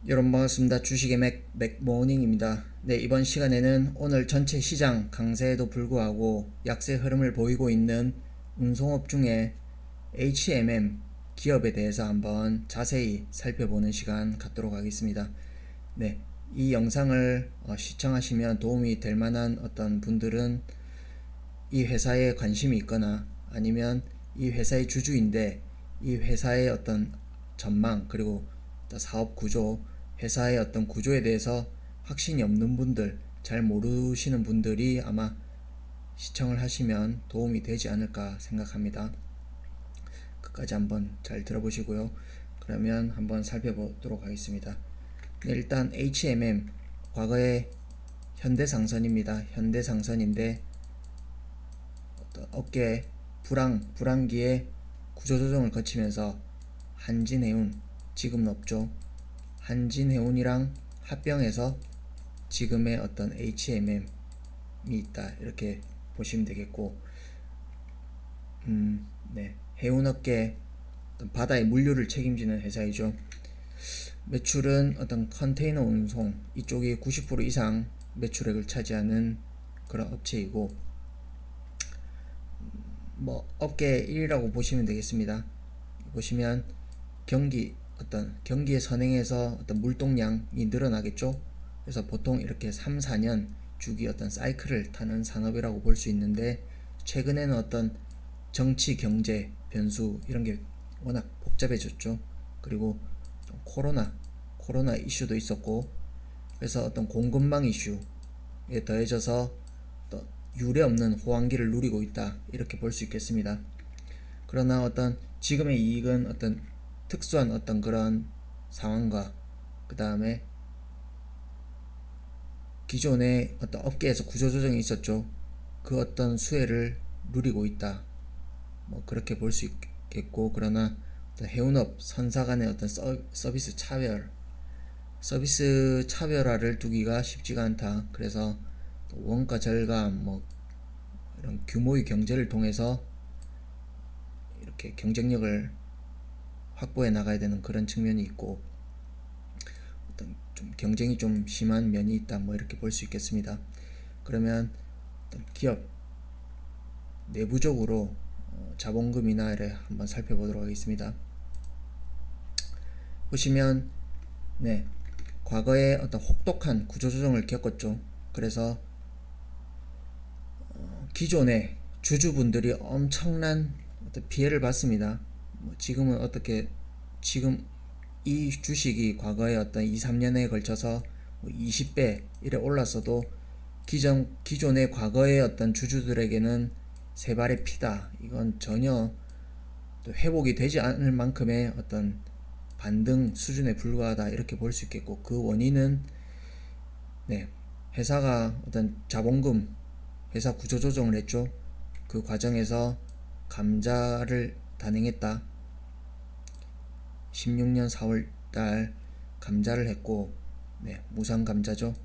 여러분 반갑습니다. 주식의 맥모닝입니다. 네, 이번 시간에는 오늘 전체 시장 강세에도 불구하고 약세 흐름을 보이고 있는 운송업 중에 HMM 기업에 대해서 한번 자세히 살펴보는 시간 갖도록 하겠습니다. 네, 이 영상을 시청하시면 도움이 될 만한 어떤 분들은 이 회사에 관심이 있거나 아니면 이 회사의 주주인데 이 회사의 어떤 전망 그리고 사업 구조, 회사의 어떤 구조에 대해서 확신이 없는 분들, 잘 모르시는 분들이 아마 시청을 하시면 도움이 되지 않을까 생각합니다. 끝까지 한번 잘 들어보시고요. 그러면 한번 살펴보도록 하겠습니다. 네, 일단 HMM 과거의 현대상선입니다. 현대상선인데 어깨 불황기에 구조조정을 거치면서 한진해운, 지금은 없죠. 한진해운이랑 합병해서 지금의 어떤 HMM이 있다 이렇게 보시면 되겠고, 네, 해운업계 바다의 물류를 책임지는 회사이죠. 매출은 어떤 컨테이너 운송 이쪽이 90% 이상 매출액을 차지하는 그런 업체이고, 뭐 업계 1위라고 보시면 되겠습니다. 보시면 경기의 선행에서 어떤 물동량이 늘어나겠죠. 그래서 보통 이렇게 3, 4년 주기 어떤 사이클을 타는 산업이라고 볼 수 있는데, 최근에는 어떤 정치 경제 변수 이런 게 워낙 복잡해졌죠. 그리고 코로나 이슈도 있었고, 그래서 어떤 공급망 이슈에 더해져서 또 유례없는 호황기를 누리고 있다 이렇게 볼 수 있겠습니다. 그러나 어떤 지금의 이익은 어떤 특수한 어떤 그런 상황과 그 다음에 기존의 어떤 업계에서 구조조정이 있었죠. 그 어떤 수혜를 누리고 있다. 뭐 그렇게 볼 수 있겠고, 그러나 어떤 해운업 선사 간의 어떤 서비스 차별화를 두기가 쉽지가 않다. 그래서 원가 절감, 뭐 이런 규모의 경제를 통해서 이렇게 경쟁력을 확보해 나가야 되는 그런 측면이 있고, 어떤 좀 경쟁이 좀 심한 면이 있다 뭐 이렇게 볼 수 있겠습니다. 그러면 어떤 기업 내부적으로 자본금이나 이를 한번 살펴보도록 하겠습니다. 보시면 네, 과거에 어떤 혹독한 구조조정을 겪었죠. 그래서 기존의 주주분들이 엄청난 어떤 피해를 받습니다. 지금은 어떻게 지금 이 주식이 과거에 어떤 2, 3년에 걸쳐서 20배 이래 올랐어도 기존의 과거의 어떤 주주들에게는 세 발의 피다. 이건 전혀 회복이 되지 않을 만큼의 어떤 반등 수준에 불과하다 이렇게 볼 수 있겠고, 그 원인은 네, 회사가 어떤 회사 구조 조정을 했죠. 그 과정에서 감자를 단행했다. 16년 4월 달 감자를 했고, 네, 무상 감자죠.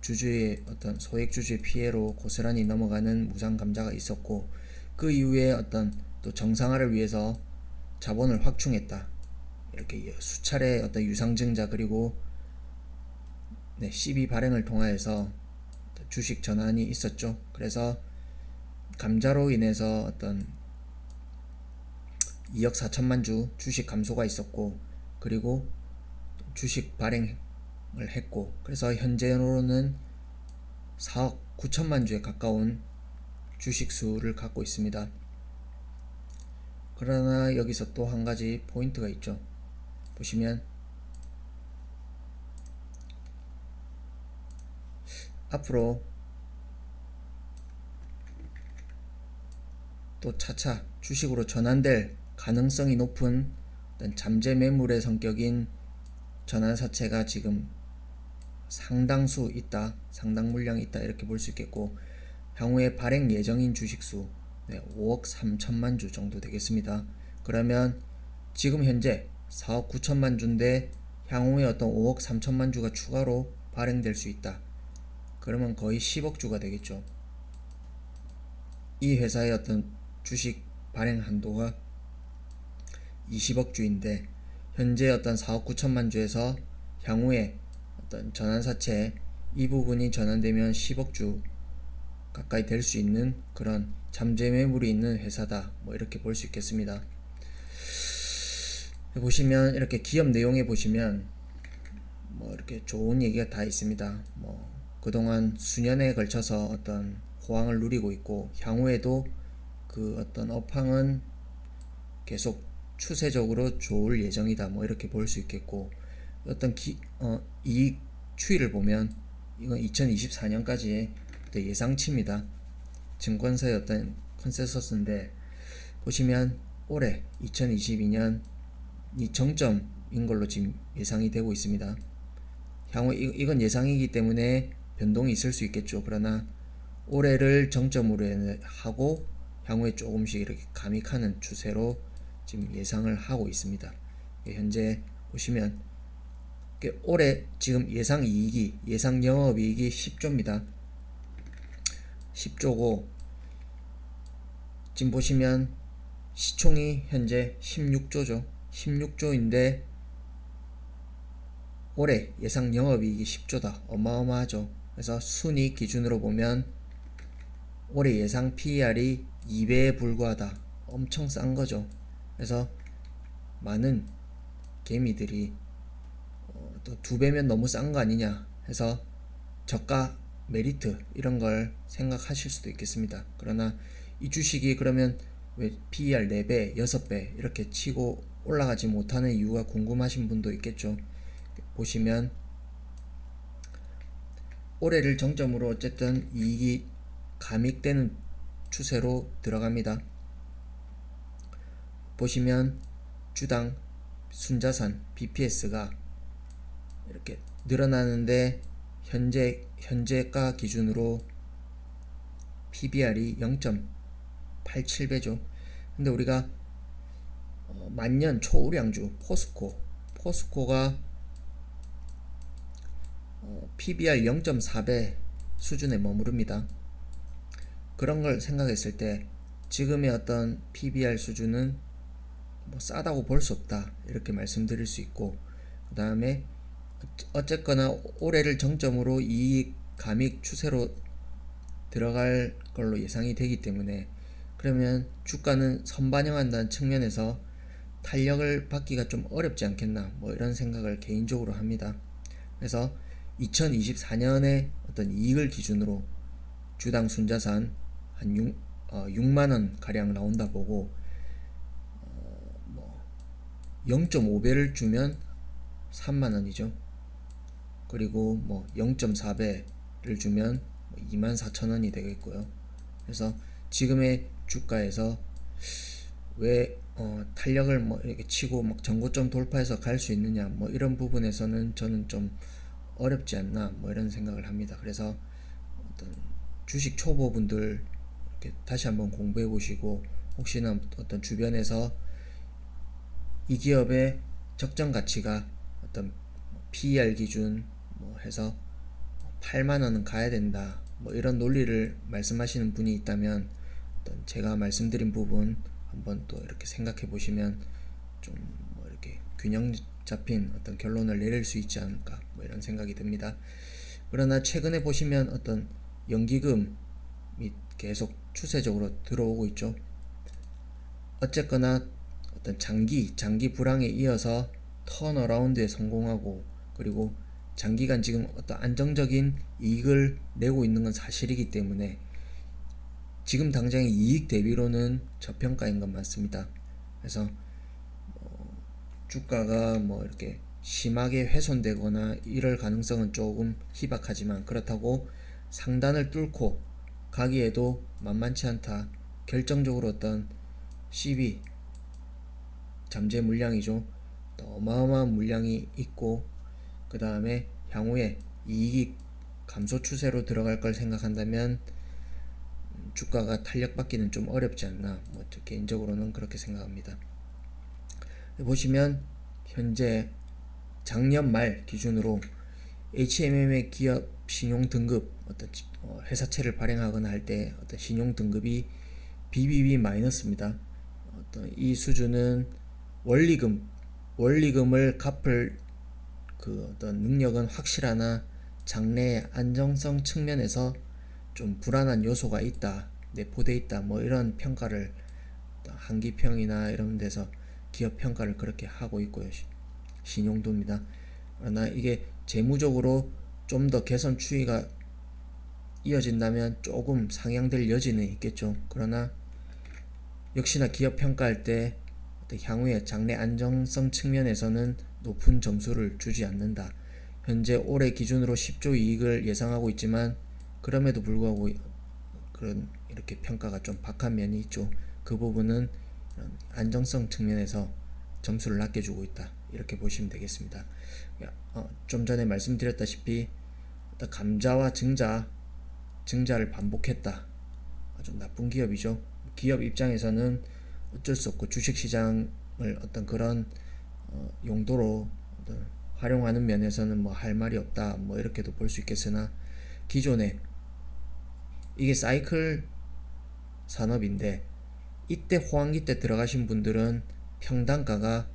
주주의 어떤 소액 주주의 피해로 고스란히 넘어가는 무상 감자가 있었고, 그 이후에 어떤 또 정상화를 위해서 자본을 확충했다. 이렇게 수차례 어떤 유상증자 그리고 네, CB 발행을 통하여서 주식 전환이 있었죠. 그래서 감자로 인해서 어떤 2억 4천만 주 주식 감소가 있었고, 그리고 주식 발행을 했고, 그래서 현재로는 4억 9천만 주에 가까운 주식 수를 갖고 있습니다. 그러나 여기서 또 한 가지 포인트가 있죠. 보시면 앞으로 또 차차 주식으로 전환될 가능성이 높은 잠재 매물의 성격인 전환사채가 지금 상당수 있다, 상당 물량이 있다 이렇게 볼 수 있겠고, 향후에 발행 예정인 주식수 5억 3천만 주 정도 되겠습니다. 그러면 지금 현재 4억 9천만 주인데 향후에 어떤 5억 3천만 주가 추가로 발행될 수 있다. 그러면 거의 10억 주가 되겠죠. 이 회사의 어떤 주식 발행 한도가 20억 주인데, 현재 어떤 4억 9천만 주에서 향후에 어떤 전환사채 이 부분이 전환되면 10억 주 가까이 될 수 있는 그런 잠재 매물이 있는 회사다, 뭐 이렇게 볼 수 있겠습니다. 보시면 이렇게 기업 내용에 보시면 뭐 이렇게 좋은 얘기가 다 있습니다. 뭐 그동안 수년에 걸쳐서 어떤 호황을 누리고 있고 향후에도 그 어떤 업황은 계속 추세적으로 좋을 예정이다, 뭐 이렇게 볼 수 있겠고, 어떤 이익 추이를 보면 이건 2024년까지의 예상치입니다. 증권사의 어떤 컨센서스인데, 보시면 올해 2022년이 정점인 걸로 지금 예상이 되고 있습니다. 향후 이건 예상이기 때문에 변동이 있을 수 있겠죠. 그러나 올해를 정점으로 하고 향후에 조금씩 이렇게 감익하는 추세로 지금 예상을 하고 있습니다. 현재 보시면 올해 지금 예상 영업이익이 10조입니다. 10조고 지금 보시면 시총이 현재 16조죠. 16조인데 올해 예상 영업이익이 10조다. 어마어마하죠. 그래서 순이익 기준으로 보면 올해 예상 PER이 2배에 불과하다. 엄청 싼 거죠. 그래서 많은 개미들이 또 2배면 너무 싼 거 아니냐 해서 저가 메리트 이런 걸 생각하실 수도 있겠습니다. 그러나 이 주식이 그러면 왜 PER 4배, 6배 이렇게 치고 올라가지 못하는 이유가 궁금하신 분도 있겠죠. 보시면 올해를 정점으로 어쨌든 이익이 감익되는 추세로 들어갑니다. 보시면 주당 순자산 BPS가 이렇게 늘어나는데 현재가 기준으로 PBR이 0.87배죠. 근데 우리가 만년 초우량주 포스코가 PBR 0.4배 수준에 머무릅니다. 그런 걸 생각했을 때 지금의 어떤 PBR 수준은 뭐 싸다고 볼 수 없다, 이렇게 말씀드릴 수 있고, 그 다음에 어쨌거나 올해를 정점으로 이익 감익 추세로 들어갈 걸로 예상이 되기 때문에, 그러면 주가는 선반영한다는 측면에서 탄력을 받기가 좀 어렵지 않겠나, 뭐 이런 생각을 개인적으로 합니다. 그래서 2024년에 어떤 이익을 기준으로 주당 순자산 한 6만원 가량 나온다 보고, 0.5배를 주면 3만원이죠. 그리고 뭐 0.4배를 주면 24,000원이 되겠고요. 그래서 지금의 주가에서 왜 탄력을 뭐 이렇게 치고 막 전고점 돌파해서 갈 수 있느냐, 뭐 이런 부분에서는 저는 좀 어렵지 않나, 뭐 이런 생각을 합니다. 그래서 어떤 주식 초보분들 이렇게 다시 한번 공부해 보시고, 혹시나 어떤 주변에서 이 기업의 적정 가치가 어떤 PER 기준 뭐 해서 8만원은 가야 된다, 뭐 이런 논리를 말씀하시는 분이 있다면 어떤 제가 말씀드린 부분 한번 또 이렇게 생각해 보시면 좀 뭐 이렇게 균형 잡힌 어떤 결론을 내릴 수 있지 않을까, 뭐 이런 생각이 듭니다. 그러나 최근에 보시면 어떤 연기금이 계속 추세적으로 들어오고 있죠. 어쨌거나 어떤 장기 불황에 이어서 턴어라운드에 성공하고, 그리고 장기간 지금 어떤 안정적인 이익을 내고 있는 건 사실이기 때문에 지금 당장의 이익 대비로는 저평가인 건 맞습니다. 그래서 주가가 뭐 이렇게 심하게 훼손되거나 이럴 가능성은 조금 희박하지만, 그렇다고 상단을 뚫고 가기에도 만만치 않다. 결정적으로 어떤 CB 잠재 물량이죠. 또 어마어마한 물량이 있고, 그 다음에 향후에 이익이 감소 추세로 들어갈 걸 생각한다면 주가가 탄력받기는 좀 어렵지 않나, 뭐 개인적으로는 그렇게 생각합니다. 보시면 현재 작년 말 기준으로 HMM의 기업 신용 등급 어떤 회사채를 발행하거나 할 때 어떤 신용 등급이 BBB 마이너스입니다. 어떤 이 수준은 원리금을 갚을 그 어떤 능력은 확실하나 장래의 안정성 측면에서 좀 불안한 요소가 있다, 내포돼 있다, 뭐 이런 평가를 한기평이나 이런 데서 기업 평가를 그렇게 하고 있고요. 신용도입니다. 그러나 이게 재무적으로 좀 더 개선 추이가 이어진다면 조금 상향될 여지는 있겠죠. 그러나 역시나 기업 평가할 때 향후의 장래 안정성 측면에서는 높은 점수를 주지 않는다. 현재 올해 기준으로 10조 이익을 예상하고 있지만 그럼에도 불구하고 그런 이렇게 평가가 좀 박한 면이 있죠. 그 부분은 안정성 측면에서 점수를 낮게 주고 있다, 이렇게 보시면 되겠습니다. 좀 전에 말씀드렸다시피 감자와 증자를 반복했다. 아주 나쁜 기업이죠. 기업 입장에서는 어쩔 수 없고 주식시장을 어떤 그런 용도로 활용하는 면에서는 뭐 할 말이 없다, 뭐 이렇게도 볼 수 있겠으나, 기존에 이게 사이클 산업인데 이때 호황기 때 들어가신 분들은 평단가가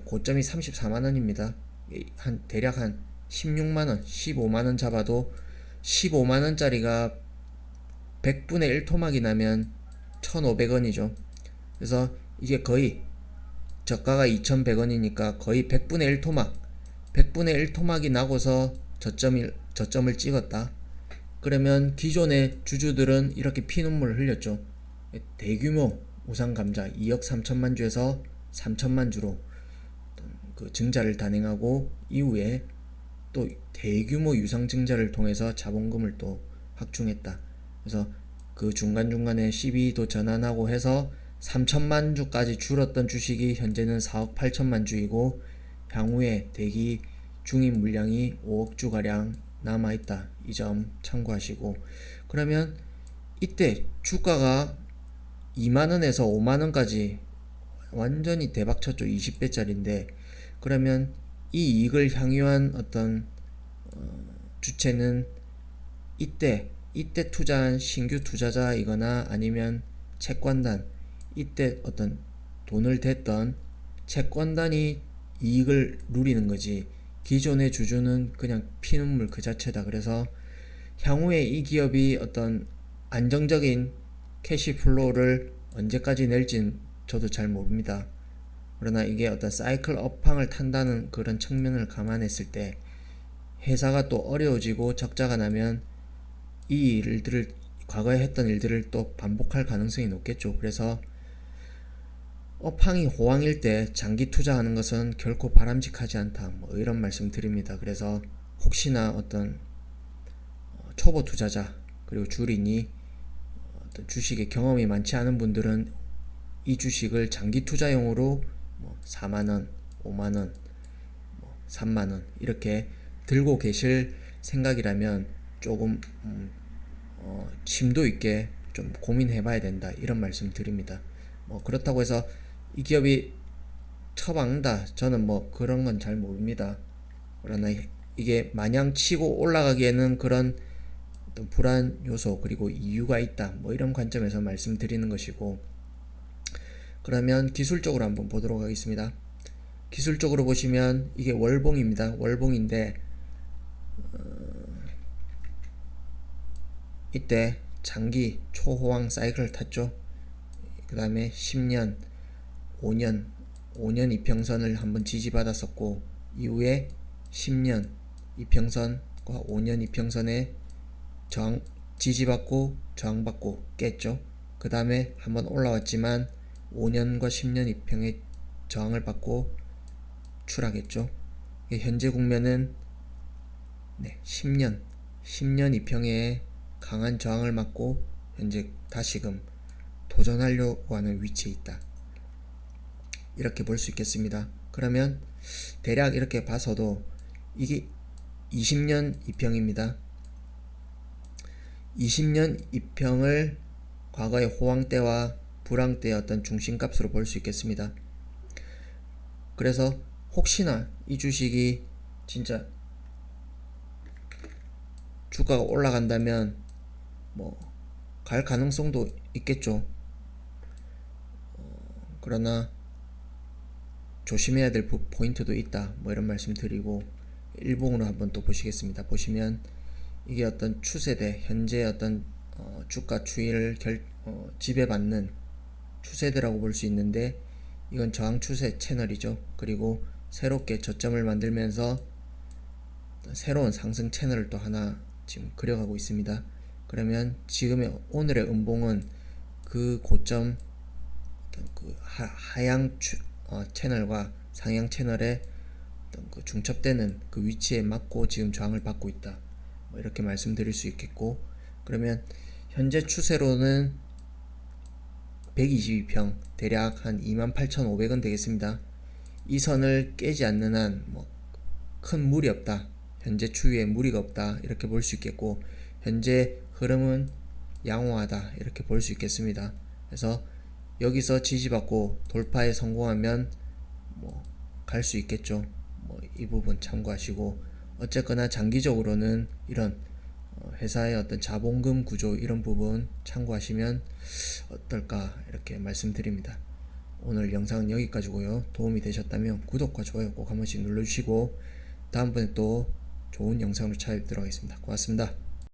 고점이 34만원입니다. 대략 한 16만원, 15만원 잡아도 15만원짜리가 100분의 1 토막이 나면 1,500원이죠. 그래서 이게 거의 저가가 2,100원이니까 거의 100분의 1 토막, 100분의 1 토막이 나고서 저점을 찍었다. 그러면 기존의 주주들은 이렇게 피눈물을 흘렸죠. 대규모 우상감자 2억 3천만 주에서 3천만 주로 그 증자를 단행하고 이후에 또 대규모 유상증자를 통해서 자본금을 또 확충했다. 그래서 그 중간중간에 12도 전환하고 해서 3천만 주까지 줄었던 주식이 현재는 4억 8천만 주이고 향후에 대기 중인 물량이 5억 주가량 남아있다. 이 점 참고하시고, 그러면 이때 주가가 2만원에서 5만원까지 완전히 대박쳤죠. 20배짜리인데 그러면 이 이익을 향유한 어떤 주체는 이때 투자한 신규 투자자이거나 아니면 채권단, 이때 어떤 돈을 댔던 채권단이 이익을 누리는 거지, 기존의 주주는 그냥 피눈물 그 자체다. 그래서 향후에 이 기업이 어떤 안정적인 캐시플로우를 언제까지 낼진 저도 잘 모릅니다. 그러나 이게 어떤 사이클 업황을 탄다는 그런 측면을 감안했을 때 회사가 또 어려워지고 적자가 나면 이 일들을, 과거에 했던 일들을 또 반복할 가능성이 높겠죠. 그래서 업황이 호황일 때 장기 투자하는 것은 결코 바람직하지 않다, 뭐 이런 말씀 드립니다. 그래서 혹시나 어떤 초보 투자자 그리고 주린이 어떤 주식에 경험이 많지 않은 분들은 이 주식을 장기 투자용으로 4만원, 5만원, 3만원 이렇게 들고 계실 생각이라면 조금 심도 있게 좀 고민해 봐야 된다, 이런 말씀 드립니다. 그렇다고 해서 이 기업이 처박는다, 저는 그런 건 잘 모릅니다. 그러나 이게 마냥 치고 올라가기에는 그런 어떤 불안 요소 그리고 이유가 있다, 이런 관점에서 말씀드리는 것이고, 그러면 기술적으로 한번 보도록 하겠습니다. 기술적으로 보시면 이게 월봉입니다. 월봉인데 이때 장기 초호황 사이클을 탔죠. 그 다음에 10년, 5년 이평선을 한번 지지받았었고, 이후에 10년 이평선과 5년 이평선에 지지받고 저항받고 깼죠. 그 다음에 한번 올라왔지만 5년과 10년 이평의 저항을 받고 추락했죠. 현재 국면은 10년 이평에 강한 저항을 맞고 현재 다시금 도전하려고 하는 위치에 있다, 이렇게 볼 수 있겠습니다. 그러면 대략 이렇게 봐서도 이게 20년 이평입니다. 20년 이평을 과거의 호황 때와 불황 때의 어떤 중심값으로 볼 수 있겠습니다. 그래서 혹시나 이 주식이 진짜 주가가 올라간다면 갈 가능성도 있겠죠. 그러나 조심해야 될 포인트도 있다, 뭐 이런 말씀 드리고 일봉으로 한번 또 보시겠습니다. 보시면 이게 어떤 추세대, 현재 어떤 주가 추이를 지배받는 추세대라고 볼 수 있는데, 이건 저항 추세 채널이죠. 그리고 새롭게 저점을 만들면서 새로운 상승 채널을 또 하나 지금 그려가고 있습니다. 그러면 지금의 오늘의 음봉은 그 고점, 그 하향 채널과 상향 채널의 어떤 그 중첩되는 그 위치에 맞고 지금 저항을 받고 있다, 뭐 이렇게 말씀드릴 수 있겠고, 그러면 현재 추세로는 122평 대략 한 28,500원 되겠습니다. 이 선을 깨지 않는 한 뭐 큰 무리 없다, 현재 추이에 무리가 없다, 이렇게 볼 수 있겠고, 현재 흐름은 양호하다, 이렇게 볼 수 있겠습니다. 그래서 여기서 지지받고 돌파에 성공하면 뭐 갈 수 있겠죠. 뭐 이 부분 참고하시고, 어쨌거나 장기적으로는 이런 회사의 어떤 자본금 구조, 이런 부분 참고하시면 어떨까, 이렇게 말씀드립니다. 오늘 영상은 여기까지고요. 도움이 되셨다면 구독과 좋아요 꼭 한 번씩 눌러주시고, 다음번에 또 좋은 영상으로 찾아뵙도록 하겠습니다. 고맙습니다.